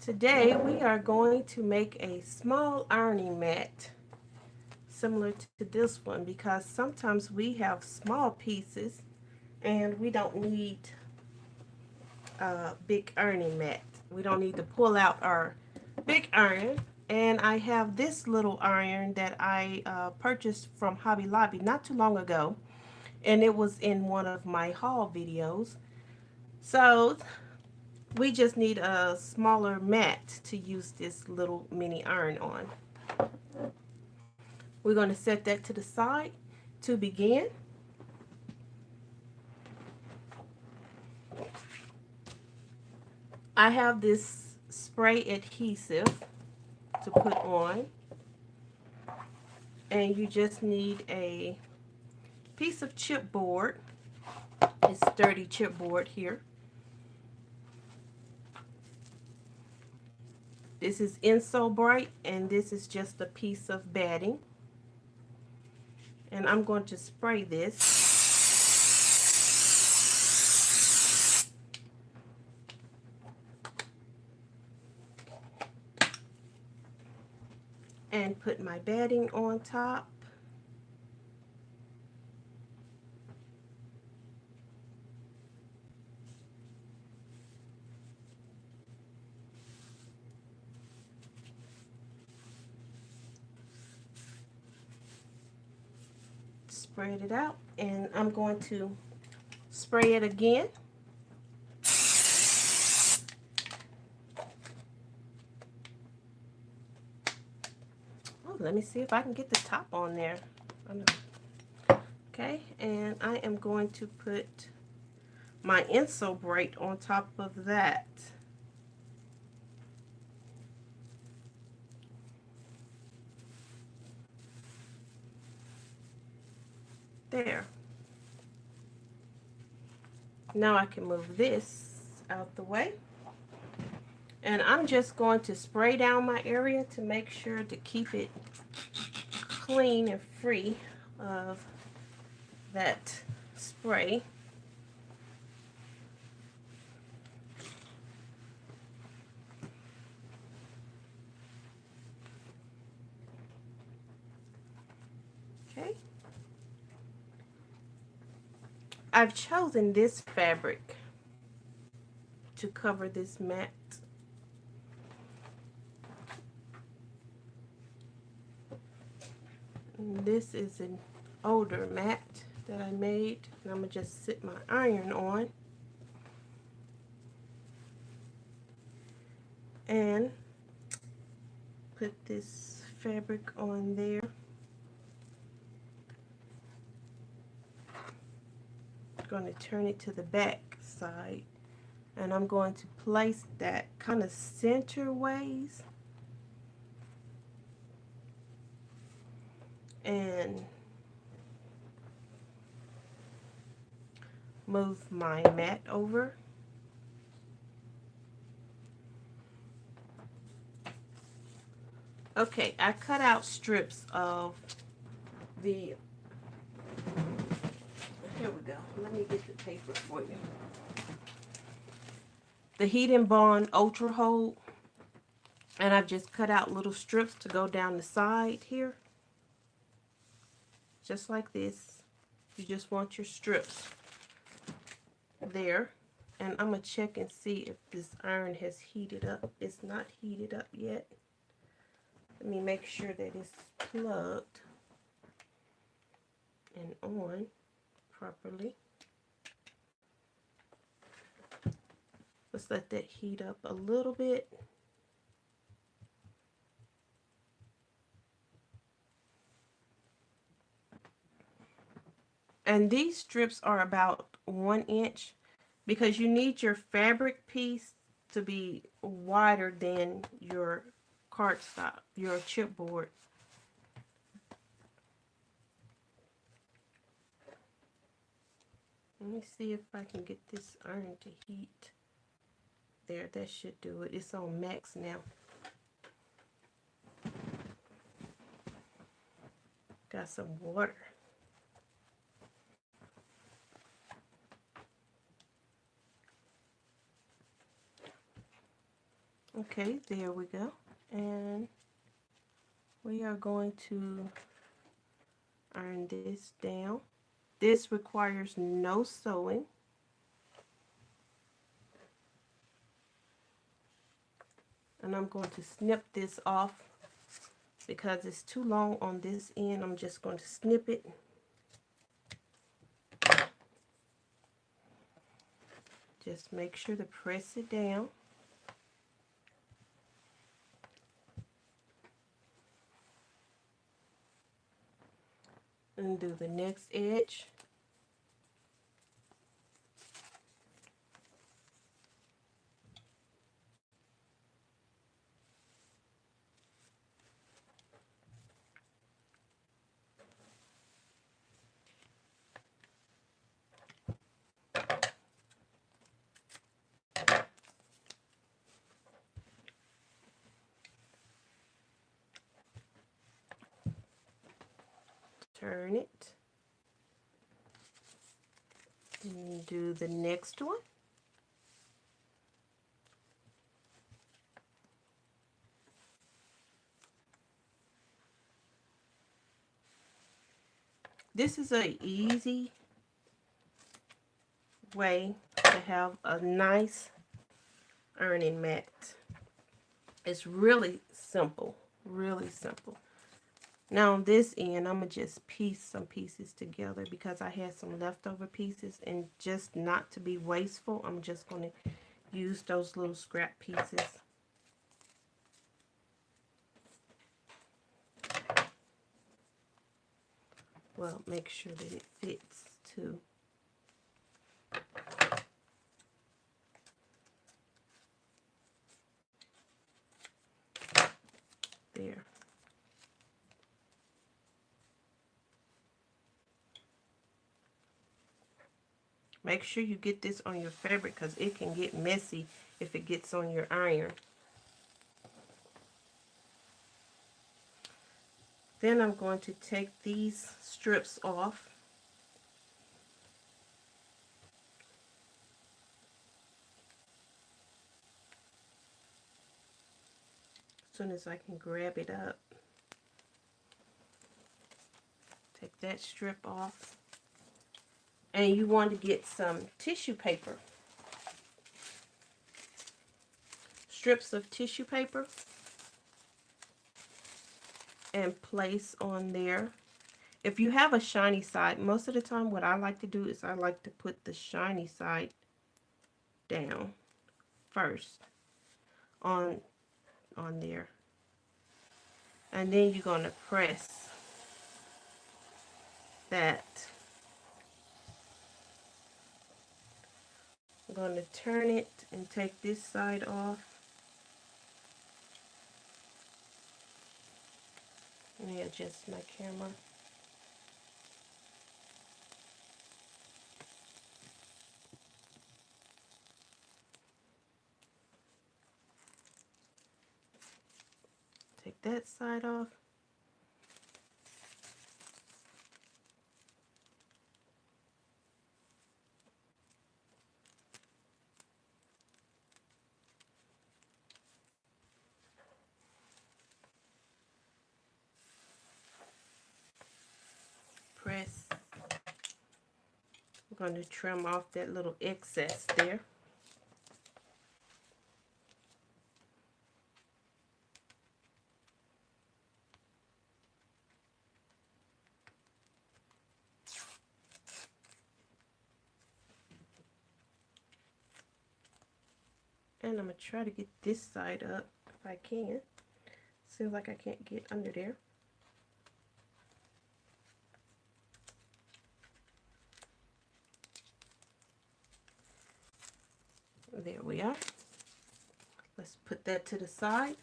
Today we are going to make a small ironing mat similar to this one because sometimes we have small pieces and we don't need a big ironing mat. We don't need to pull out our big iron. And I have this little iron that I purchased from Hobby Lobby not too long ago, and it was in one of my haul videos. So we just need a smaller mat to use this little mini iron on. We're going to set that to the side to begin. I have this spray adhesive to put on, and you just need a piece of chipboard. It's sturdy chipboard here. This is Inso-Brite, and this is just a piece of batting. And I'm going to spray this. And put my batting on top. Spread it out, and I'm going to spray it again. Oh, let me see if I can get the top on there. Okay, and I am going to put my Inso-Brite on top of that. There. Now I can move this out the way. And I'm just going to spray down my area to make sure to keep it clean and free of that spray. Okay. I've chosen this fabric to cover this mat. And this is an older mat that I made, and I'm going to just sit my iron on and put this fabric on there. I'm going to turn it to the back side, and I'm going to place that kind of center ways and move my mat over. Okay, I cut out strips of the, here we go, let me get the paper for you. The Heat and Bond Ultra Hold, and I've just cut out little strips to go down the side here, just like this. You just want your strips there, and I'm gonna check and see if this iron has heated up. It's not heated up yet. Let me make sure that it's plugged and on properly. Let's let that heat up a little bit. And these strips are about 1 inch because you need your fabric piece to be wider than your cardstock, your chipboard. Let me see if I can get this iron to heat. There, that should do it. It's on max now. Got some water. Okay, there we go. And we are going to iron this down. This requires no sewing. And I'm going to snip this off because it's too long on this end. I'm just going to snip it. Just make sure to press it down. And do the next edge. Turn it. And do the next one. This is an easy way to have a nice ironing mat. It's really simple, really simple. Now on this end, I'm going to just piece some pieces together because I had some leftover pieces, and just not to be wasteful, I'm just going to use those little scrap pieces. Well, make sure that it fits too. There. Make sure you get this on your fabric because it can get messy if it gets on your iron. Then I'm going to take these strips off. As soon as I can grab it up. Take that strip off. And you want to get some tissue paper. Strips of tissue paper. And place on there. If you have a shiny side, most of the time what I like to do is I like to put the shiny side down first on there. And then you're going to press that. I'm going to turn it and take this side off. Let me adjust my camera. Take that side off. Press. I'm going to trim off that little excess there. And I'm going to try to get this side up if I can. Seems like I can't get under there. There we are. Let's put that to the side.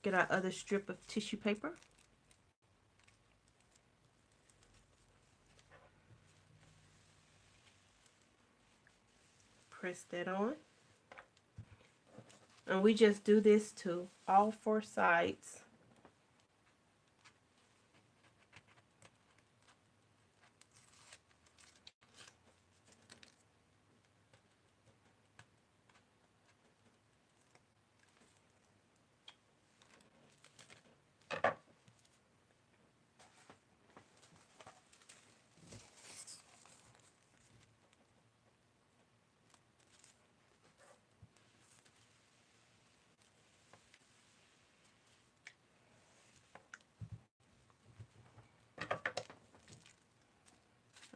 Get our other strip of tissue paper. Press that on. And we just do this to all 4 sides.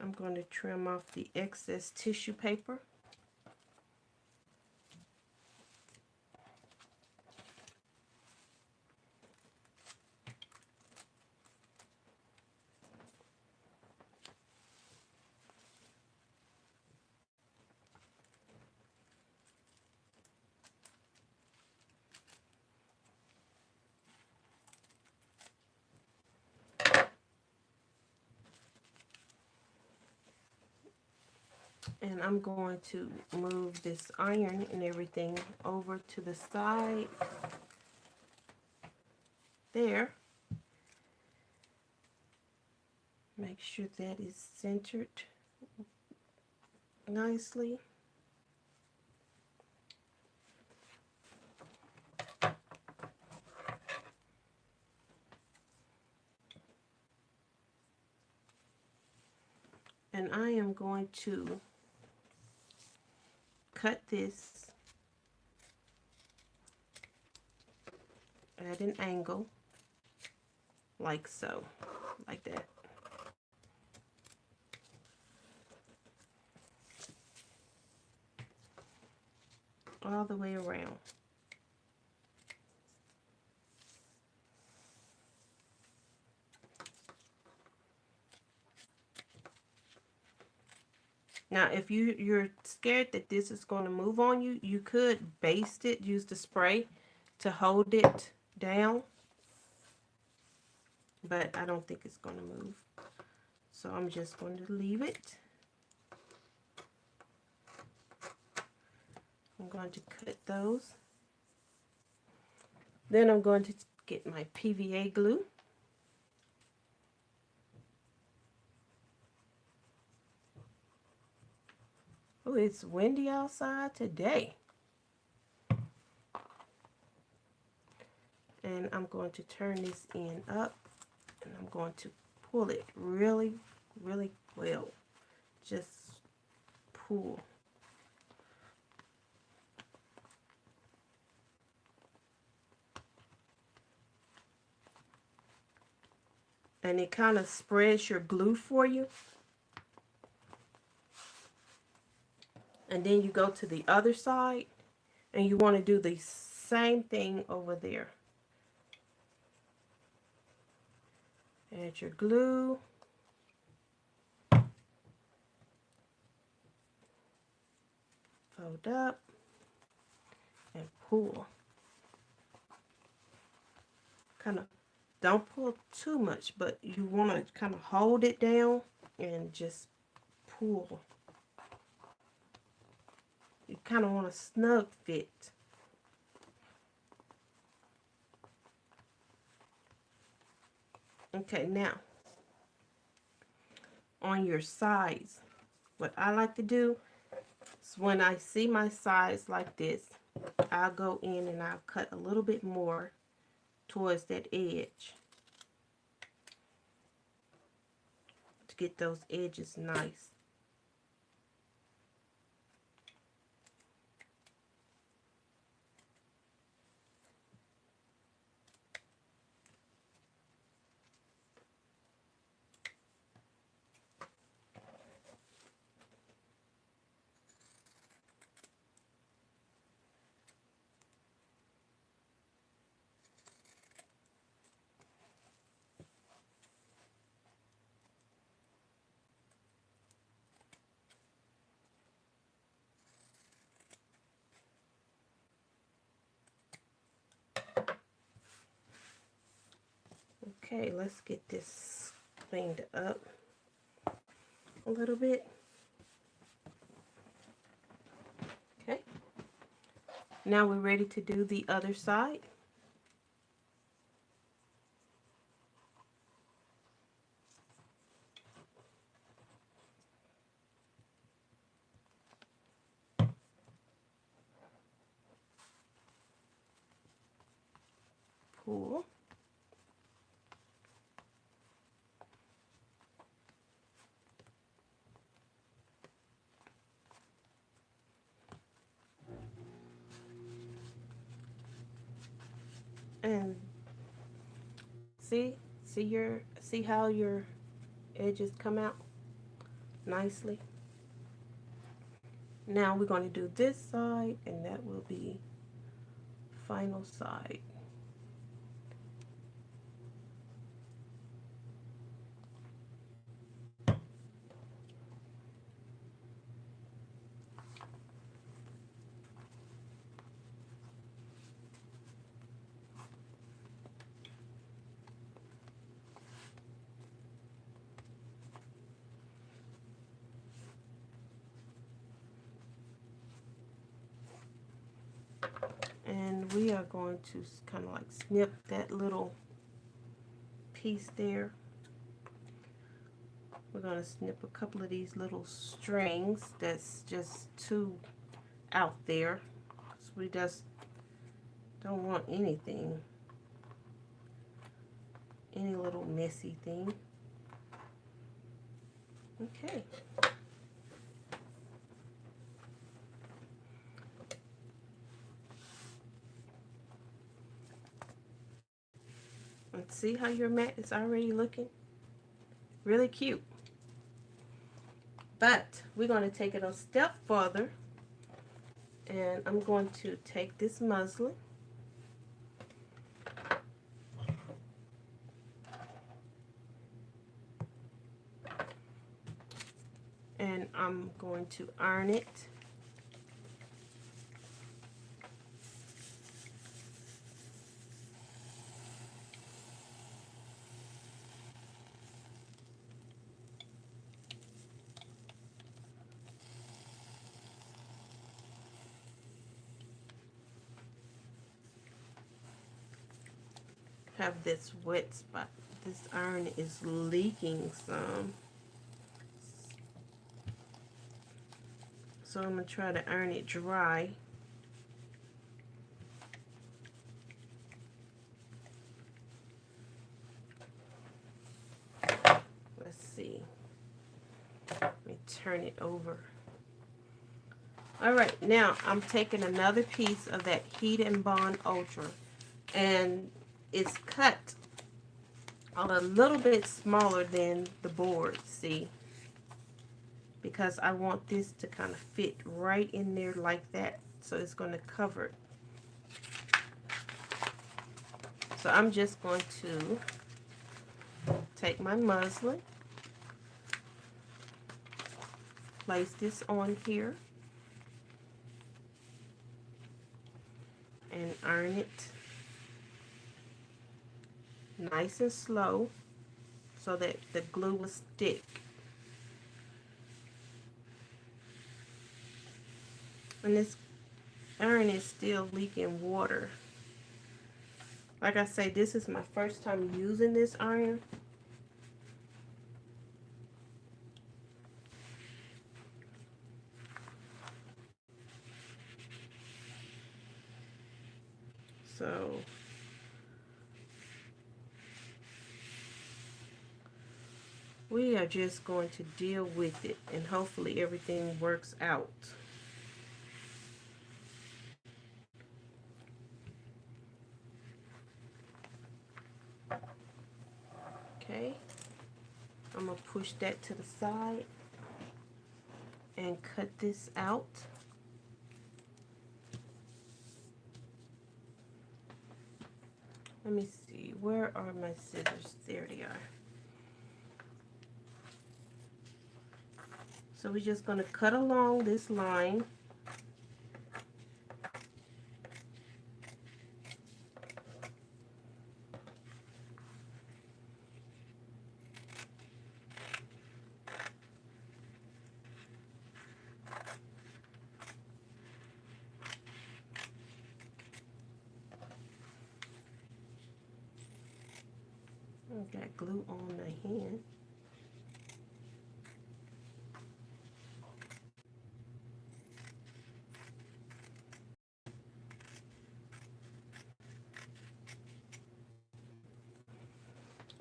I'm going to trim off the excess tissue paper. And I'm going to move this iron and everything over to the side there. Make sure that is centered nicely. And I am going to cut this at an angle, like so, like that. All the way around. Now, if you're scared that this is going to move on you, you could baste it, use the spray to hold it down. But I don't think it's going to move. So I'm just going to leave it. I'm going to cut those. Then I'm going to get my PVA glue. Oh, it's windy outside today. And I'm going to turn this end up, and I'm going to pull it really, really well. Just pull. And it kind of spreads your glue for you. And then you go to the other side, and you want to do the same thing over there. Add your glue. Fold up and pull. Kind of, don't pull too much, but you want to kind of hold it down and just pull. You kind of want a snug fit. Okay, now on your sides, what I like to do is when I see my sides like this, I'll go in and I'll cut a little bit more towards that edge to get those edges nice. Okay, let's get this cleaned up a little bit. Okay, now we're ready to do the other side. Pull. And see how your edges come out. nicely. Now we're going to do this side, and that will be final side. And we are going to kind of like snip that little piece there. We're going to snip a couple of these little strings that's just too out there. So we just don't want anything, any little messy thing. Okay. Let's see how your mat is already looking. Really cute. But we're going to take it a step further, and I'm going to take this muslin and I'm going to iron it. Have this wet spot. This iron is leaking some. So I'm going to try to iron it dry. Let's see. Let me turn it over. Alright, now I'm taking another piece of that Heat and Bond Ultra, and it's cut a little bit smaller than the board, see? Because I want this to kind of fit right in there like that, so it's going to cover it. So I'm just going to take my muslin, place this on here, and iron it nice and slow so that the glue will stick. And this iron is still leaking water. Like I say, this is my first time using this iron. So we are just going to deal with it, and hopefully everything works out. Okay, I'm going to push that to the side and cut this out. Let me see, where are my scissors? There they are. So we're just going to cut along this line. I've got glue on my hand.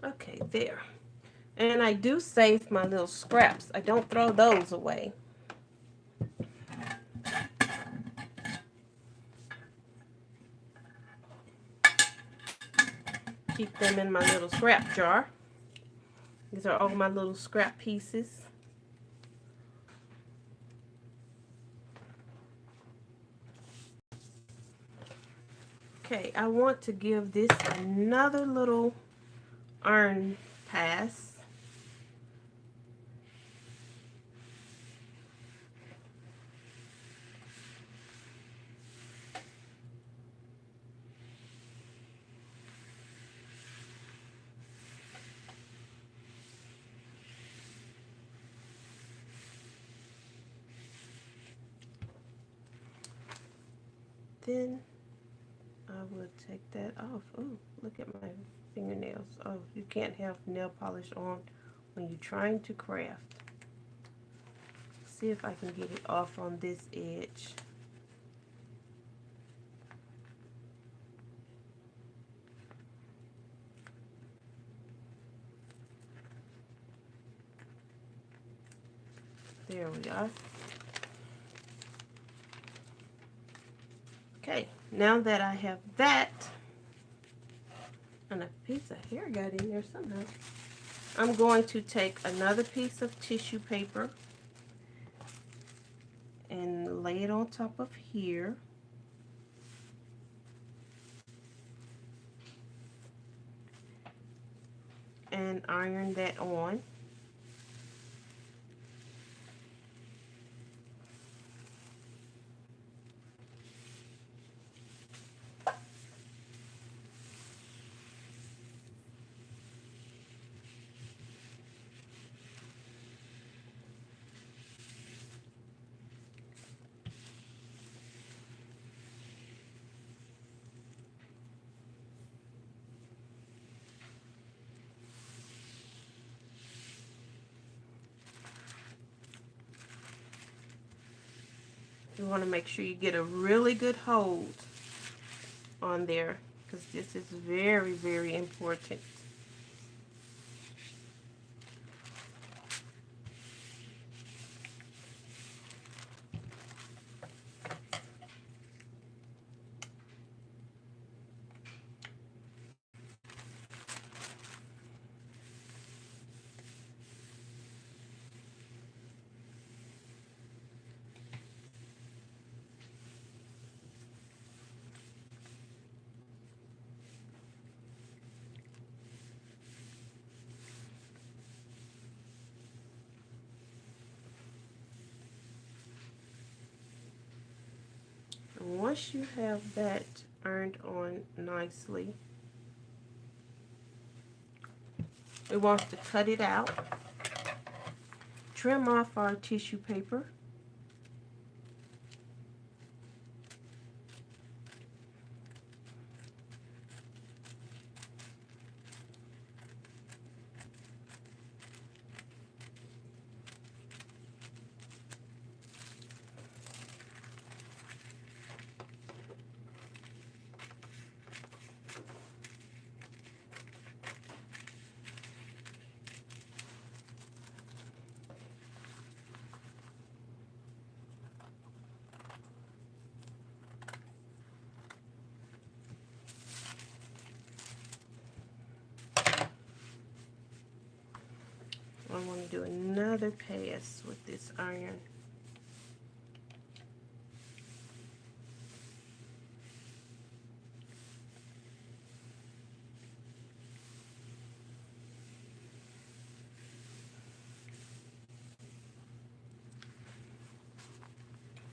Okay, there. And I do save my little scraps. I don't throw those away. Keep them in my little scrap jar. These are all my little scrap pieces. Okay, I want to give this another little iron pass. Then I will take that off. Oh, look at my fingernails. Oh, you can't have nail polish on when you're trying to craft. See if I can get it off on this edge. There we are. Okay, now that I have that, and a piece of hair got in there somehow, I'm going to take another piece of tissue paper and lay it on top of here. And iron that on. You want to make sure you get a really good hold on there because this is very, very important. And once you have that ironed on nicely, we want to cut it out, trim off our tissue paper. I want to do another pass with this iron.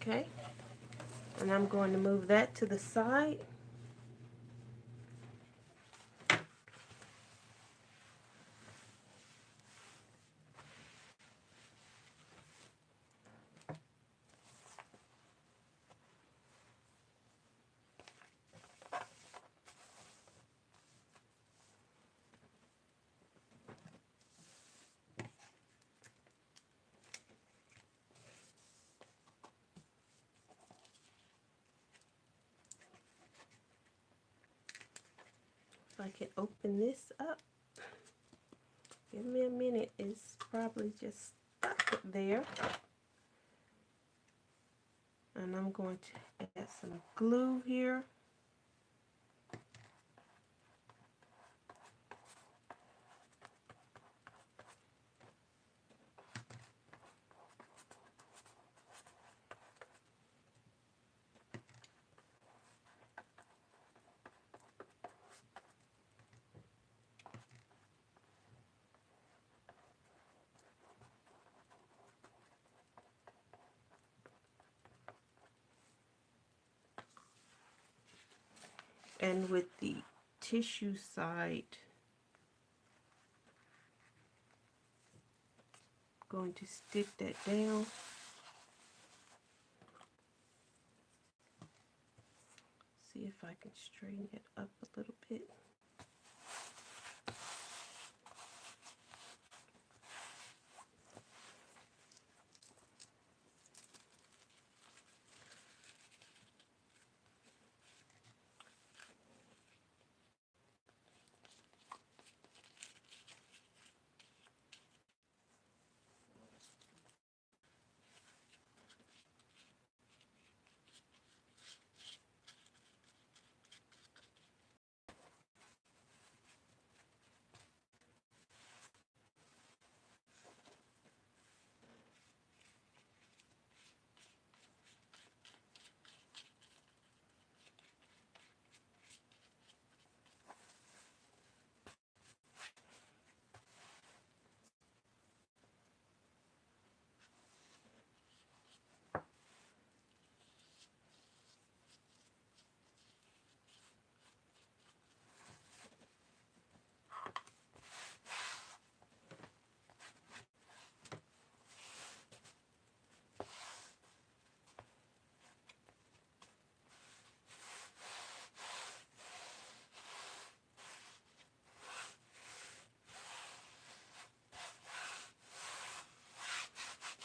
Okay, and I'm going to move that to the side. If I can open this up, give me a minute, it's probably just stuck there. And I'm going to add some glue here. And with the tissue side, I'm going to stick that down. See if I can straighten it up a little bit.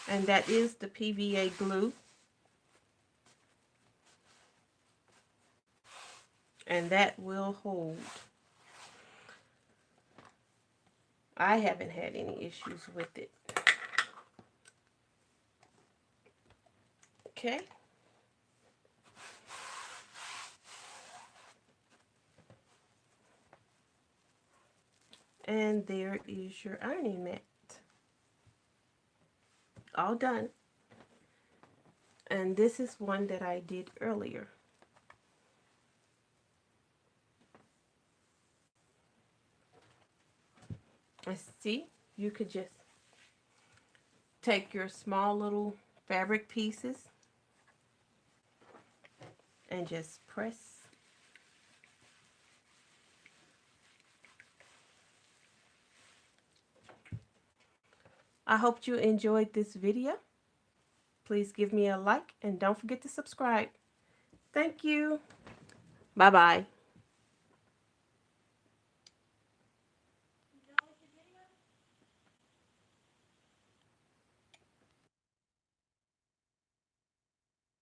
And that is the PVA glue. And that will hold. I haven't had any issues with it. Okay. And there is your ironing mat. All done. And this is one that I did earlier. And see, you could just take your small little fabric pieces and just press. I hope you enjoyed this video. Please give me a like and don't forget to subscribe. Thank you. Bye-bye.